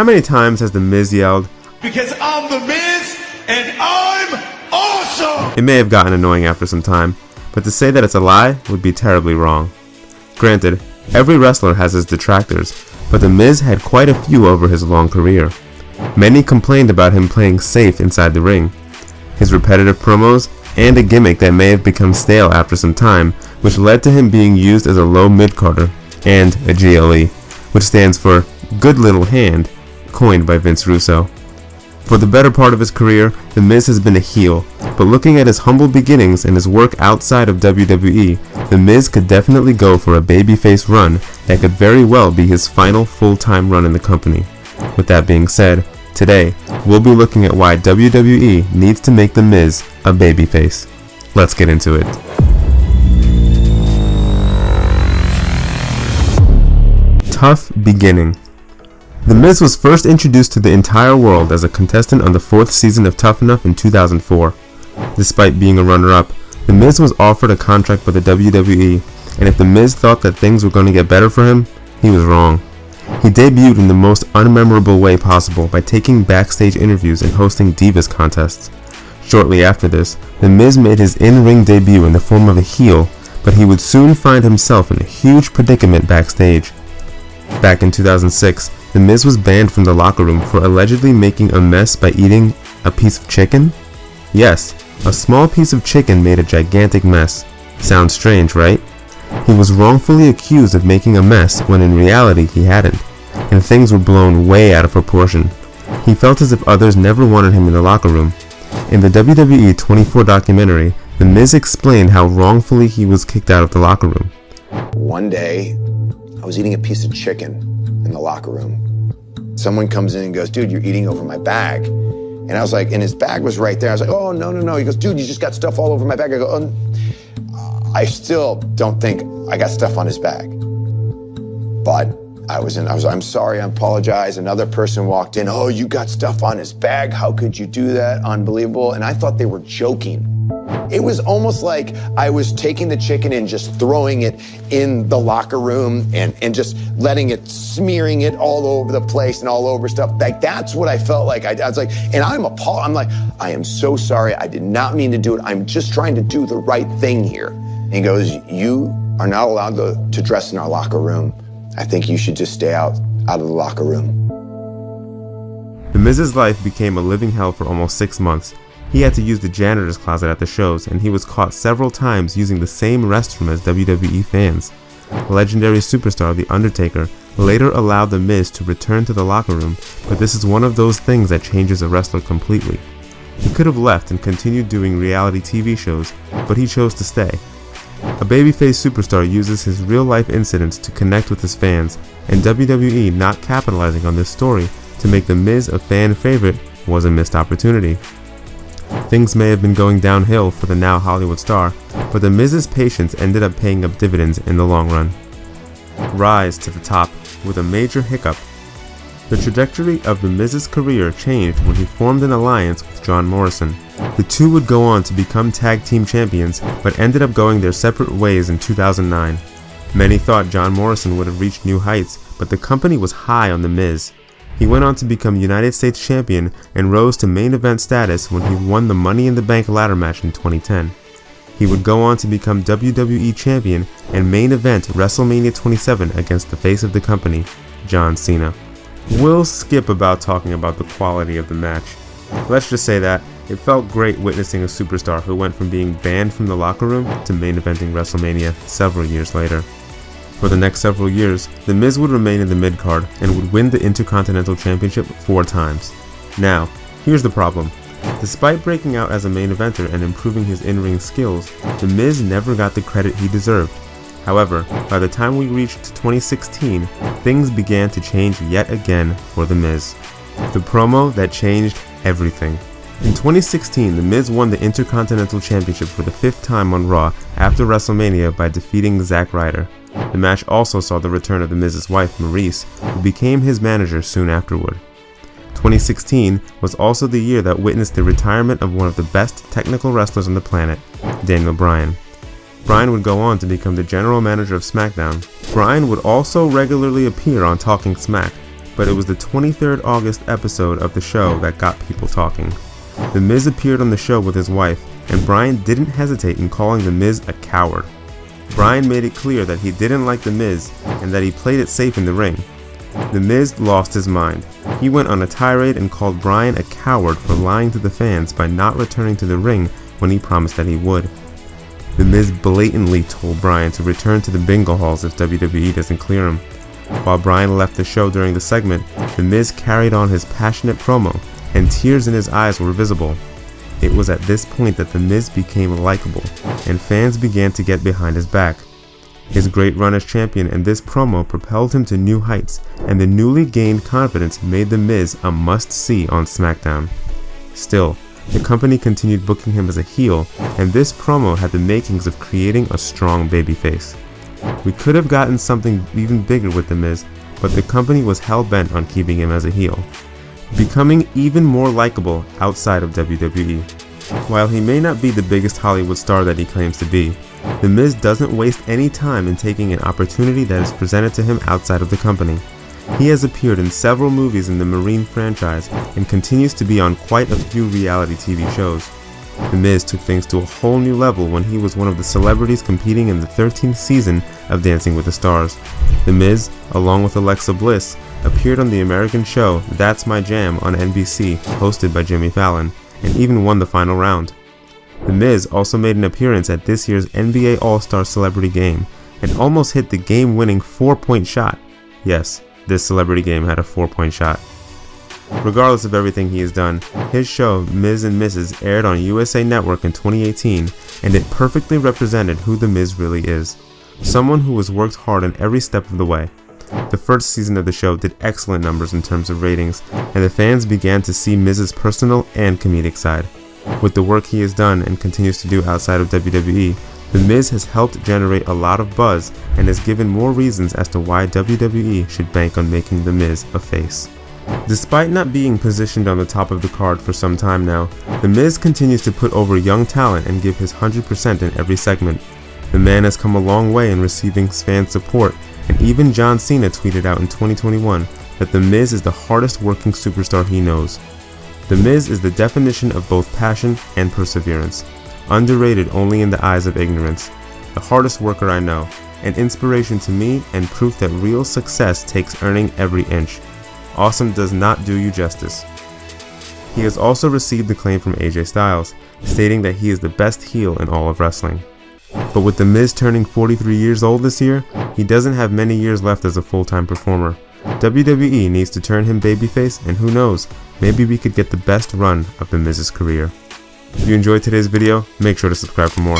How many times has The Miz yelled, "Because I'm The Miz and I'm awesome"? It may have gotten annoying after some time, but to say that it's a lie would be terribly wrong. Granted, every wrestler has his detractors, but The Miz had quite a few over his long career. Many complained about him playing safe inside the ring, his repetitive promos, and a gimmick that may have become stale after some time, which led to him being used as a low mid-carder and a GLE, which stands for Good Little Hand, coined by Vince Russo. For the better part of his career, The Miz has been a heel, but looking at his humble beginnings and his work outside of WWE, The Miz could definitely go for a babyface run that could very well be his final full-time run in the company. With that being said, today, we'll be looking at why WWE needs to make The Miz a babyface. Let's get into it. Tough beginning. The Miz was first introduced to the entire world as a contestant on the 4th season of Tough Enough in 2004. Despite being a runner-up, The Miz was offered a contract by the WWE, and if The Miz thought that things were going to get better for him, he was wrong. He debuted in the most unmemorable way possible by taking backstage interviews and hosting Divas contests. Shortly after this, The Miz made his in-ring debut in the form of a heel, but he would soon find himself in a huge predicament backstage. Back in 2006, The Miz was banned from the locker room for allegedly making a mess by eating a piece of chicken? Yes, a small piece of chicken made a gigantic mess. Sounds strange, right? He was wrongfully accused of making a mess when in reality he hadn't, and things were blown way out of proportion. He felt as if others never wanted him in the locker room. In the WWE 24 documentary, The Miz explained how wrongfully he was kicked out of the locker room. One day, I was eating a piece of chicken in the locker room. Someone comes in and goes, "Dude, you're eating over my bag." And I was like, and his bag was right there. I was like, "Oh, no. He goes, "Dude, you just got stuff all over my bag." I go, "Oh." I still don't think I got stuff on his bag. But I'm sorry, I apologize. Another person walked in, "Oh, you got stuff on his bag. How could you do that? Unbelievable." And I thought they were joking. It was almost like I was taking the chicken and just throwing it in the locker room and just letting it, smearing it all over the place and all over stuff. Like, that's what I felt like. I was like, and I'm appalled. I'm like, "I am so sorry. I did not mean to do it. I'm just trying to do the right thing here." And he goes, "You are not allowed to dress in our locker room. I think you should just stay out of the locker room." The Miz's life became a living hell for almost 6 months. He had to use the janitor's closet at the shows, and he was caught several times using the same restroom as WWE fans. Legendary superstar The Undertaker later allowed The Miz to return to the locker room, but this is one of those things that changes a wrestler completely. He could have left and continued doing reality TV shows, but he chose to stay. A babyface superstar uses his real-life incidents to connect with his fans, and WWE not capitalizing on this story to make The Miz a fan favorite was a missed opportunity. Things may have been going downhill for the now Hollywood star, but The Miz's patience ended up paying up dividends in the long run. Rise to the top with a major hiccup. The trajectory of The Miz's career changed when he formed an alliance with John Morrison. The two would go on to become tag team champions, but ended up going their separate ways in 2009. Many thought John Morrison would have reached new heights, but the company was high on The Miz. He went on to become United States champion and rose to main event status when he won the Money in the Bank ladder match in 2010. He would go on to become WWE champion and main event WrestleMania 27 against the face of the company, John Cena. We'll skip about talking about the quality of the match. Let's just say that it felt great witnessing a superstar who went from being banned from the locker room to main eventing WrestleMania several years later. For the next several years, The Miz would remain in the mid-card and would win the Intercontinental Championship 4 times. Now, here's the problem. Despite breaking out as a main eventer and improving his in-ring skills, The Miz never got the credit he deserved. However, by the time we reached 2016, things began to change yet again for The Miz. The promo that changed everything. In 2016, The Miz won the Intercontinental Championship for the 5th time on Raw after WrestleMania by defeating Zack Ryder. The match also saw the return of The Miz's wife, Maryse, who became his manager soon afterward. 2016 was also the year that witnessed the retirement of one of the best technical wrestlers on the planet, Daniel Bryan. Bryan would go on to become the general manager of SmackDown. Bryan would also regularly appear on Talking Smack, but it was the 23rd August episode of the show that got people talking. The Miz appeared on the show with his wife, and Bryan didn't hesitate in calling The Miz a coward. Bryan made it clear that he didn't like The Miz and that he played it safe in the ring. The Miz lost his mind. He went on a tirade and called Bryan a coward for lying to the fans by not returning to the ring when he promised that he would. The Miz blatantly told Bryan to return to the bingo halls if WWE doesn't clear him. While Bryan left the show during the segment, The Miz carried on his passionate promo, and tears in his eyes were visible. It was at this point that The Miz became likable, and fans began to get behind his back. His great run as champion and this promo propelled him to new heights, and the newly gained confidence made The Miz a must-see on SmackDown. Still, the company continued booking him as a heel, and this promo had the makings of creating a strong babyface. We could have gotten something even bigger with The Miz, but the company was hell-bent on keeping him as a heel, becoming even more likable outside of WWE. While he may not be the biggest Hollywood star that he claims to be, The Miz doesn't waste any time in taking an opportunity that is presented to him outside of the company. He has appeared in several movies in the Marine franchise and continues to be on quite a few reality TV shows. The Miz took things to a whole new level when he was one of the celebrities competing in the 13th season of Dancing with the Stars. The Miz, along with Alexa Bliss, appeared on the American show That's My Jam on NBC, hosted by Jimmy Fallon, and even won the final round. The Miz also made an appearance at this year's NBA All-Star Celebrity Game and almost hit the game-winning 4-point shot. Yes, this celebrity game had a 4-point shot. Regardless of everything he has done, his show Miz and Mrs. aired on USA Network in 2018, and it perfectly represented who The Miz really is. Someone who has worked hard in every step of the way. The first season of the show did excellent numbers in terms of ratings, and the fans began to see Miz's personal and comedic side. With the work he has done and continues to do outside of WWE, The Miz has helped generate a lot of buzz and has given more reasons as to why WWE should bank on making The Miz a face. Despite not being positioned on the top of the card for some time now, The Miz continues to put over young talent and give his 100% in every segment. The man has come a long way in receiving fan support, and even John Cena tweeted out in 2021 that The Miz is the hardest working superstar he knows. The Miz is the definition of both passion and perseverance, underrated only in the eyes of ignorance, the hardest worker I know, an inspiration to me and proof that real success takes earning every inch. Awesome does not do you justice. He has also received acclaim from AJ Styles, stating that he is the best heel in all of wrestling. But with The Miz turning 43 years old this year, he doesn't have many years left as a full-time performer. WWE needs to turn him babyface, and who knows, maybe we could get the best run of The Miz's career. If you enjoyed today's video, make sure to subscribe for more.